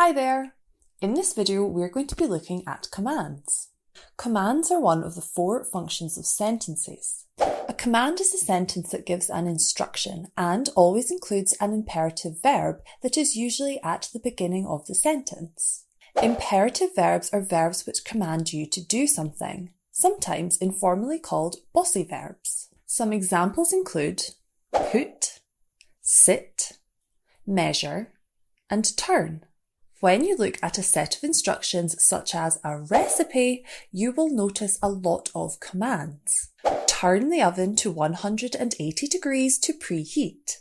Hi there! In this video, we're going to be looking at commands. Commands are one of the four functions of sentences. A command is a sentence that gives an instruction and always includes an imperative verb that is usually at the beginning of the sentence. Imperative verbs are verbs which command you to do something, sometimes informally called bossy verbs. Some examples include put, sit, measure, and turn. When you look at a set of instructions such as a recipe, you will notice a lot of commands. Turn the oven to 180 degrees to preheat.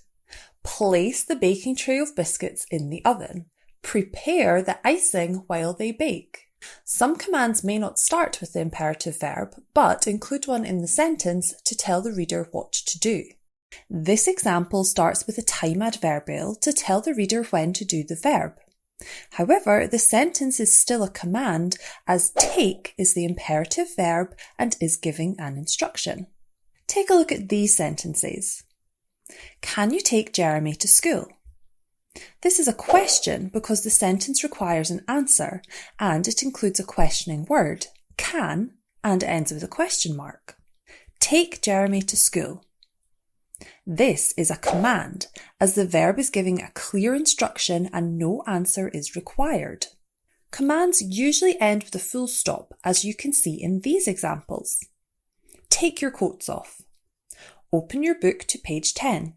Place the baking tray of biscuits in the oven. Prepare the icing while they bake. Some commands may not start with the imperative verb, but include one in the sentence to tell the reader what to do. This example starts with a time adverbial to tell the reader when to do the verb. However, the sentence is still a command as take is the imperative verb and is giving an instruction. Take a look at these sentences. Can you take Jeremy to school? This is a question because the sentence requires an answer and it includes a questioning word, can, and ends with a question mark. Take Jeremy to school. This is a command, as the verb is giving a clear instruction and no answer is required. Commands usually end with a full stop, as you can see in these examples. Take your coats off. Open your book to page 10.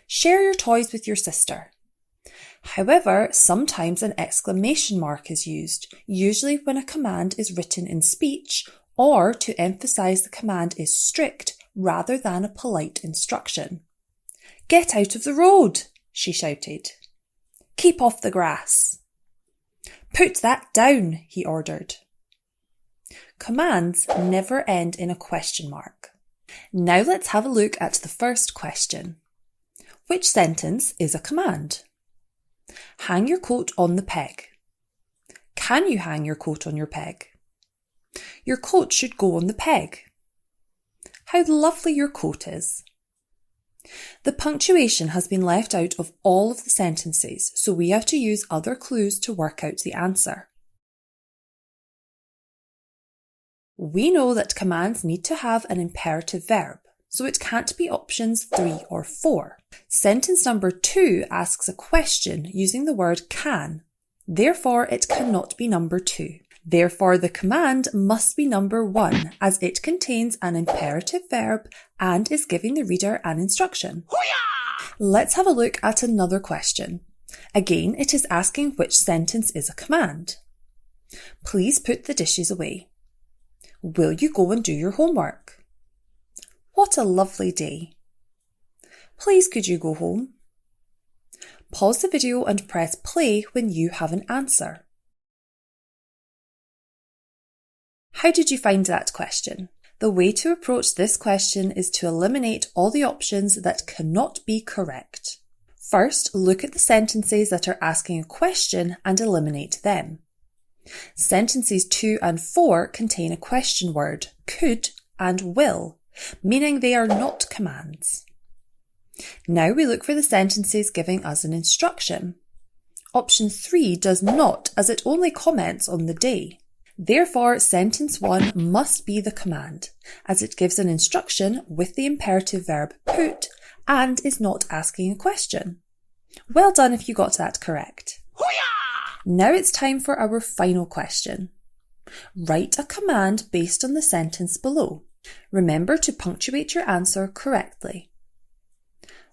Share your toys with your sister. However, sometimes an exclamation mark is used, usually when a command is written in speech or to emphasize the command is strict rather than a polite instruction. Get out of the road, she shouted. Keep off the grass. Put that down, he ordered. Commands never end in a question mark. Now let's have a look at the first question. Which sentence is a command? Hang your coat on the peg. Can you hang your coat on your peg? Your coat should go on the peg. How lovely your coat is. The punctuation has been left out of all of the sentences, so we have to use other clues to work out the answer. We know that commands need to have an imperative verb, so it can't be options 3 or 4. Sentence number 2 asks a question using the word can. Therefore, it cannot be number 2. Therefore, the command must be number 1 as it contains an imperative verb and is giving the reader an instruction. Hoo-yah! Let's have a look at another question. Again, it is asking which sentence is a command. Please put the dishes away. Will you go and do your homework? What a lovely day. Please could you go home? Pause the video and press play when you have an answer. How did you find that question? The way to approach this question is to eliminate all the options that cannot be correct. First, look at the sentences that are asking a question and eliminate them. Sentences 2 and 4 contain a question word, could and will, meaning they are not commands. Now we look for the sentences giving us an instruction. Option 3 does not, as it only comments on the day. Therefore, sentence 1 must be the command, as it gives an instruction with the imperative verb put and is not asking a question. Well done if you got that correct. Hoo-yah! Now it's time for our final question. Write a command based on the sentence below. Remember to punctuate your answer correctly.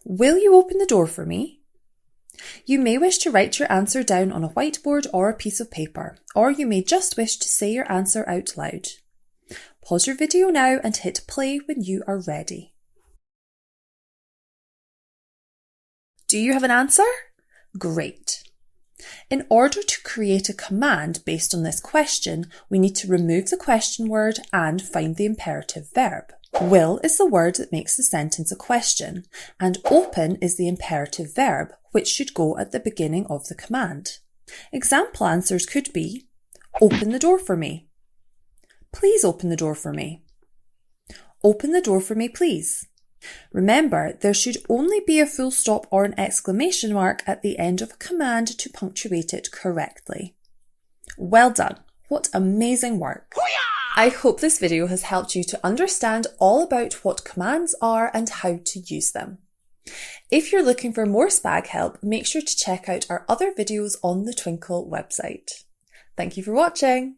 Will you open the door for me? You may wish to write your answer down on a whiteboard or a piece of paper, or you may just wish to say your answer out loud. Pause your video now and hit play when you are ready. Do you have an answer? Great. In order to create a command based on this question, we need to remove the question word and find the imperative verb. Will is the word that makes the sentence a question, and open is the imperative verb, which should go at the beginning of the command. Example answers could be, open the door for me. Please open the door for me. Open the door for me, please. Remember, there should only be a full stop or an exclamation mark at the end of a command to punctuate it correctly. Well done! What amazing work! I hope this video has helped you to understand all about what commands are and how to use them. If you're looking for more SPaG help, make sure to check out our other videos on the Twinkl website. Thank you for watching!